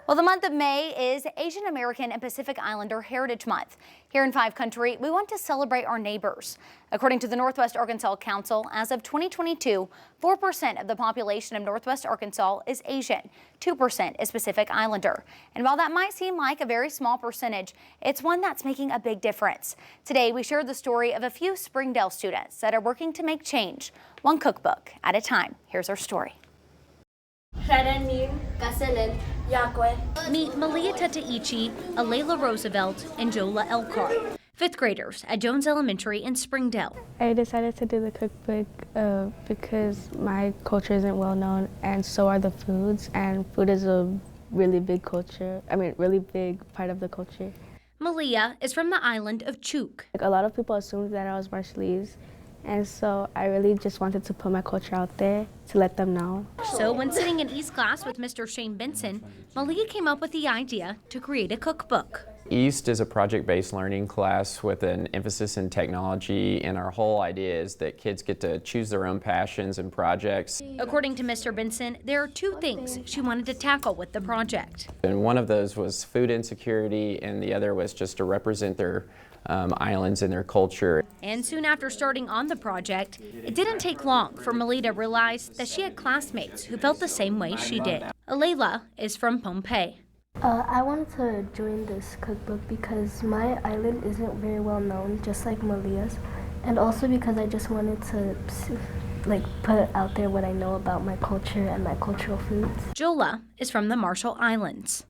Well, the month of May is Asian American and Pacific Islander Heritage Month. Here in Five Country, we want to celebrate our neighbors. According to the Northwest Arkansas Council, as of 2022, 4% of the population of Northwest Arkansas is Asian, 2% is Pacific Islander. And while that might seem like a very small percentage, it's one that's making a big difference. Today, we shared the story of a few Springdale students that are working to make change, one cookbook at a time. Here's our story. Meet Malia Tataichy, Layla Roosevelt, and Joela Elcar, fifth graders at Jones Elementary in Springdale. I decided to do the cookbook because my culture isn't well known, and so are the foods, and food is a really big really big part of the culture. Malia is from the island of Chuuk. A lot of people assumed that I was Marshallese, and so I really just wanted to put my culture out there to let them know. So when sitting in East class with Mr. Shane Benson, Malia came up with the idea to create a cookbook. East is a project-based learning class with an emphasis in technology, and our whole idea is that kids get to choose their own passions and projects. According to Mr. Benson, there are two things she wanted to tackle with the project. And one of those was food insecurity, and the other was just to represent their islands and their culture. And soon after starting on the project, it didn't take long for Malia to realize that she had classmates who felt the same way she did. Layla is from Pompeii. I wanted to join this cookbook because my island isn't very well known, just like Malia's, and also because I just wanted to put out there what I know about my culture and my cultural foods. Joela is from the Marshall Islands.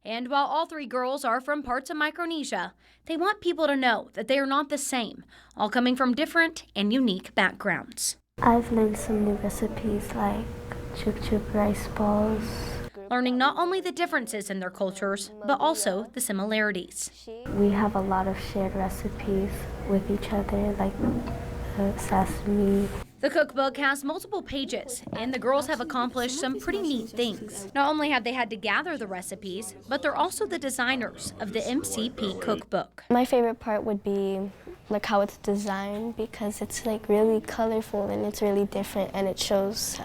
And while all three girls are from parts of Micronesia, they want people to know that they are not the same, all coming from different and unique backgrounds. I've learned some new recipes like chuk rice balls. Learning not only the differences in their cultures, but also the similarities. We have a lot of shared recipes with each other, like sesame. The cookbook has multiple pages, and the girls have accomplished some pretty neat things. Not only have they had to gather the recipes, but they're also the designers of the MCP cookbook. My favorite part would be how it's designed, because it's really colorful and it's really different, and it shows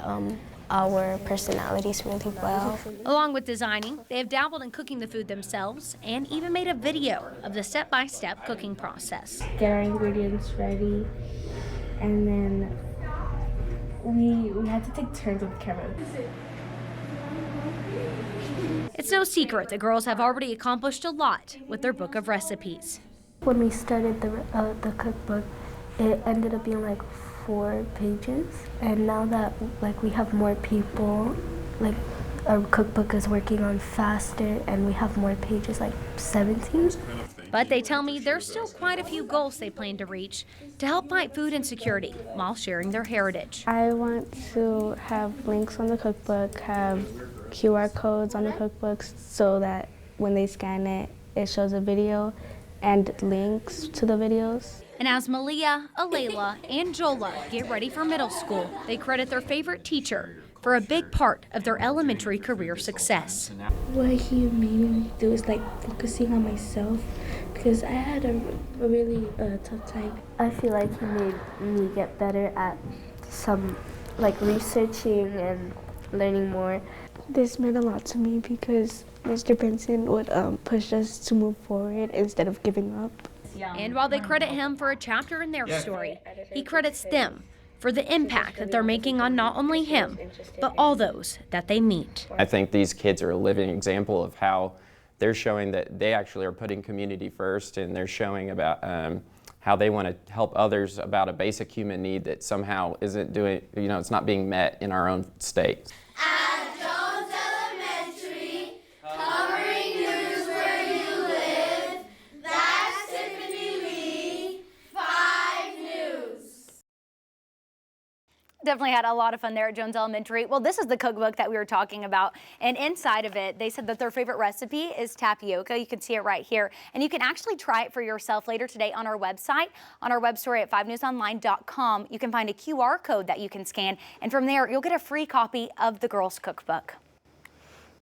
our personalities really well. Along with designing, they have dabbled in cooking the food themselves and even made a video of the step-by-step cooking process. Get our ingredients ready, and then we had to take turns with the camera. It's no secret the girls have already accomplished a lot with their book of recipes. When we started the cookbook, it ended up being 4 pages, and now that we have more people, our cookbook is working on faster, and we have more pages, 17. But they tell me there's still quite a few goals they plan to reach to help fight food insecurity while sharing their heritage. I want to have links on the cookbook, have QR codes on the cookbooks, so that when they scan it, it shows a video and links to the videos. And as Malia, Layla, and Joela get ready for middle school, they credit their favorite teacher for a big part of their elementary career success. What he made me do is focusing on myself, because I had a really tough time. I feel like he made me get better at some researching and learning more. This meant a lot to me because Mr. Benson would push us to move forward instead of giving up. And while they credit him for a chapter in their story, he credits them for the impact that they're making on not only him, but all those that they meet. I think these kids are a living example of how they're showing that they actually are putting community first, and they're showing about how they want to help others about a basic human need that somehow isn't doing, it's not being met in our own state. Definitely had a lot of fun there at Jones Elementary. Well, this is the cookbook that we were talking about, and inside of it, they said that their favorite recipe is tapioca. You can see it right here, and you can actually try it for yourself later today on our website, on our web story at 5newsonline.com. You can find a QR code that you can scan, and from there, you'll get a free copy of the girls' cookbook.